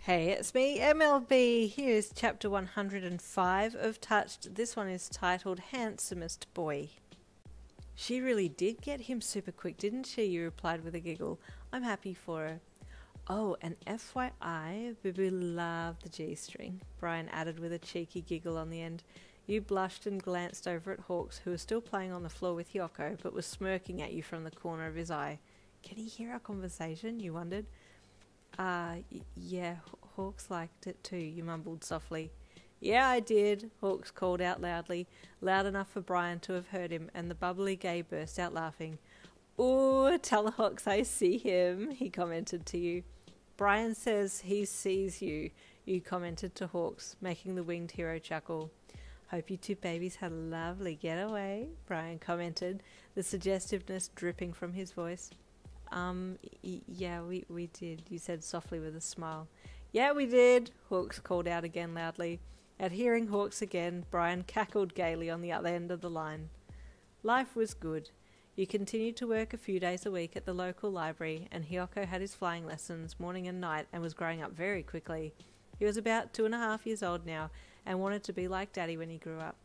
Hey, it's me, MLB. Here's chapter 105 of Touched. This one is titled Handsomest Boy. She really did get him super quick, didn't she? You replied with a giggle. I'm happy for her. Oh, and FYI, Bibi loved the G-string, Brian added with a cheeky giggle on the end. You blushed and glanced over at Hawks, who was still playing on the floor with Hiyoko, but was smirking at you from the corner of his eye. Can he hear our conversation? You wondered. Yeah, Hawks liked it too, you mumbled softly. Yeah, I did, Hawks called out loudly, loud enough for Brian to have heard him, and the bubbly gay burst out laughing. Ooh, tell Hawks I see him, he commented to you. Brian says he sees you, you commented to Hawks, making the winged hero chuckle. Hope you two babies had a lovely getaway, Brian commented, the suggestiveness dripping from his voice. Yeah, we did, you said softly with a smile. Yeah, we did, Hawks called out again loudly. At hearing Hawks again, Brian cackled gaily on the other end of the line. Life was good. You continued to work a few days a week at the local library, and Hiyoko had his flying lessons morning and night and was growing up very quickly. He was about 2.5 years old now, and wanted to be like Daddy when he grew up.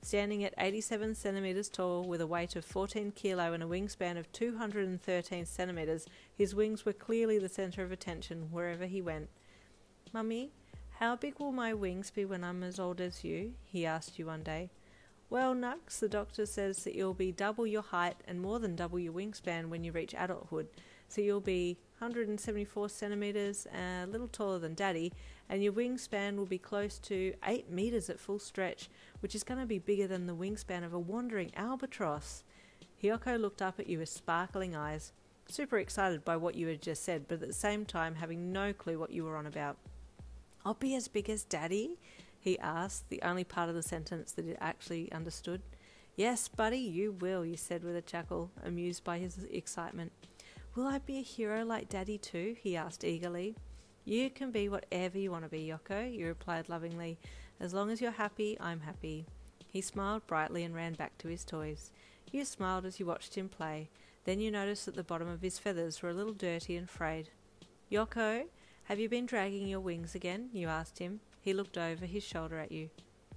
Standing at 87 centimetres tall, with a weight of 14 kilo and a wingspan of 213 centimetres, his wings were clearly the centre of attention wherever he went. Mummy, how big will my wings be when I'm as old as you? He asked you one day. Well, Nux, the doctor says that you'll be double your height and more than double your wingspan when you reach adulthood. So you'll be 174 centimetres, a little taller than Daddy, and your wingspan will be close to 8 metres at full stretch, which is going to be bigger than the wingspan of a wandering albatross. Hiyoko looked up at you with sparkling eyes, super excited by what you had just said, but at the same time having no clue what you were on about. I'll be as big as Daddy? He asked, the only part of the sentence that it actually understood. Yes, buddy, you will, you said with a chuckle, amused by his excitement. Will I be a hero like Daddy too? He asked eagerly. You can be whatever you want to be, Yoko, you replied lovingly. As long as you're happy, I'm happy. He smiled brightly and ran back to his toys. You smiled as you watched him play. Then you noticed that the bottom of his feathers were a little dirty and frayed. Yoko, have you been dragging your wings again? You asked him. He looked over his shoulder at you.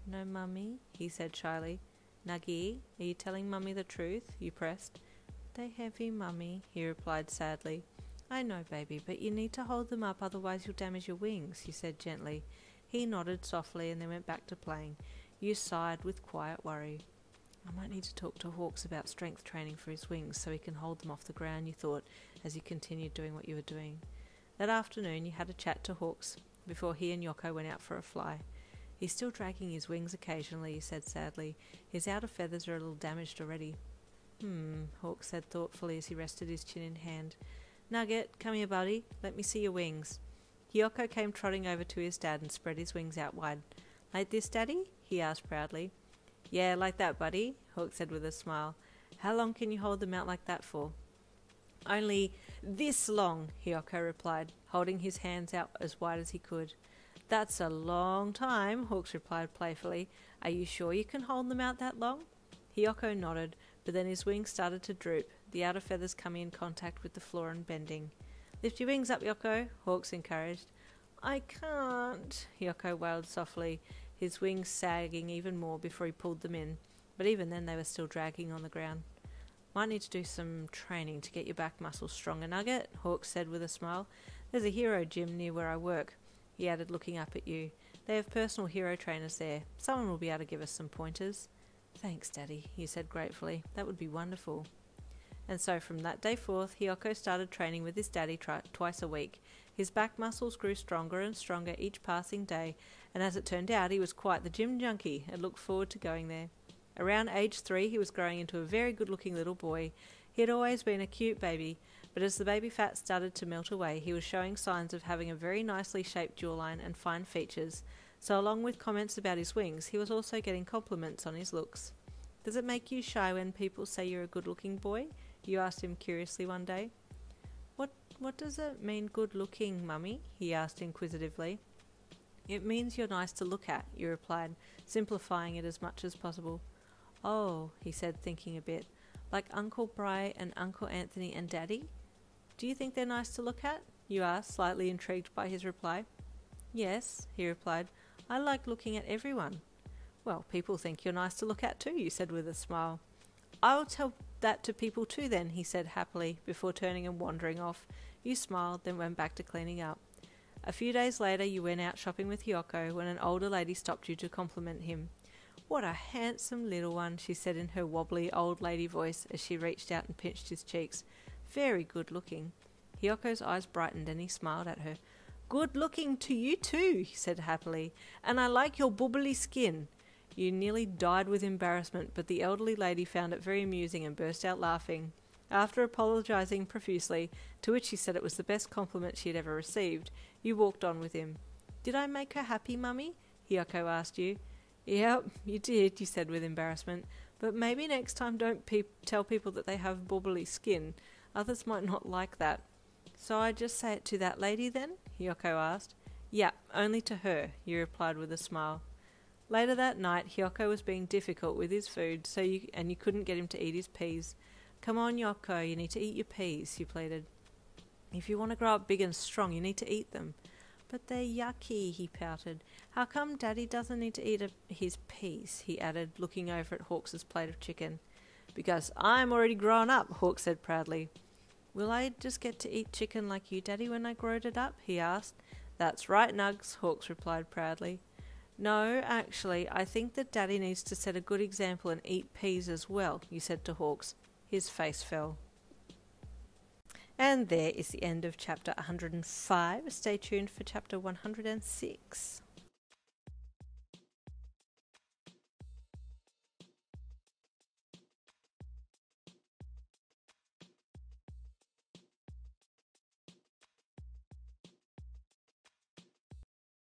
No, Mummy, he said shyly. Nuggy, are you telling Mummy the truth? You pressed. They're heavy, Mummy, he replied sadly. I know, baby, but you need to hold them up, otherwise you'll damage your wings, you said gently. He nodded softly and then went back to playing. You sighed with quiet worry. I might need to talk to Hawks about strength training for his wings so he can hold them off the ground, you thought, as you continued doing what you were doing. That afternoon you had a chat to Hawks before he and Yoko went out for a fly. He's still dragging his wings occasionally, he said sadly. His outer feathers are a little damaged already. Hawks said thoughtfully as he rested his chin in hand. Nugget, come here, buddy. Let me see your wings. Hiyoko came trotting over to his dad and spread his wings out wide. Like this, Daddy? He asked proudly. Yeah, like that, buddy, Hawks said with a smile. How long can you hold them out like that for? Only this long, Hiyoko replied, holding his hands out as wide as he could. That's a long time, Hawks replied playfully. Are you sure you can hold them out that long? Hiyoko nodded, but then his wings started to droop, the outer feathers coming in contact with the floor and bending. Lift your wings up, Yoko, Hawks encouraged. I can't, Hiyoko wailed softly, his wings sagging even more before he pulled them in, but even then they were still dragging on the ground. Might need to do some training to get your back muscles stronger, Nugget, Hawks said with a smile. There's a hero gym near where I work, he added, looking up at you. They have personal hero trainers there. Someone will be able to give us some pointers. Thanks, Daddy, you said gratefully. That would be wonderful. And so from that day forth, Hiyoko started training with his daddy twice a week. His back muscles grew stronger and stronger each passing day, and as it turned out, he was quite the gym junkie and looked forward to going there. Around age 3, he was growing into a very good-looking little boy. He had always been a cute baby, but as the baby fat started to melt away, he was showing signs of having a very nicely shaped jawline and fine features. So along with comments about his wings, he was also getting compliments on his looks. Does it make you shy when people say you're a good-looking boy? You asked him curiously one day. What does it mean, good-looking, Mummy? He asked inquisitively. It means you're nice to look at, you replied, simplifying it as much as possible. Oh, he said, thinking a bit. Like Uncle Bry and Uncle Anthony and Daddy? Do you think they're nice to look at? You asked, slightly intrigued by his reply. Yes, he replied. I like looking at everyone. Well, people think you're nice to look at too, you said with a smile. I'll tell that to people too then, he said happily, before turning and wandering off. You smiled, then went back to cleaning up. A few days later you went out shopping with Hiyoko when an older lady stopped you to compliment him. What a handsome little one, she said in her wobbly old lady voice as she reached out and pinched his cheeks. Very good looking. Hiyoko's eyes brightened and he smiled at her. Good looking to you too, he said happily, and I like your bubbly skin. You nearly died with embarrassment, but the elderly lady found it very amusing and burst out laughing. After apologising profusely, to which she said it was the best compliment she had ever received, you walked on with him. Did I make her happy, Mummy? Hiyoko asked you. Yep, you did, you said with embarrassment, but maybe next time don't tell people that they have bubbly skin. Others might not like that. So I just say it to that lady then? Hiyoko asked. Yep, only to her, you replied with a smile. Later that night, Hiyoko was being difficult with his food, and you couldn't get him to eat his peas. Come on, Hiyoko, you need to eat your peas, she pleaded. If you want to grow up big and strong, you need to eat them. But they're yucky, he pouted. How come Daddy doesn't need to eat his peas, he added, looking over at Hawks's plate of chicken. Because I'm already grown up, Hawk said proudly. Will I just get to eat chicken like you, Daddy, when I grow it up? He asked. That's right, Nugs, Hawks replied proudly. No, actually, I think that Daddy needs to set a good example and eat peas as well, you said to Hawks. His face fell. And there is the end of chapter 105. Stay tuned for chapter 106.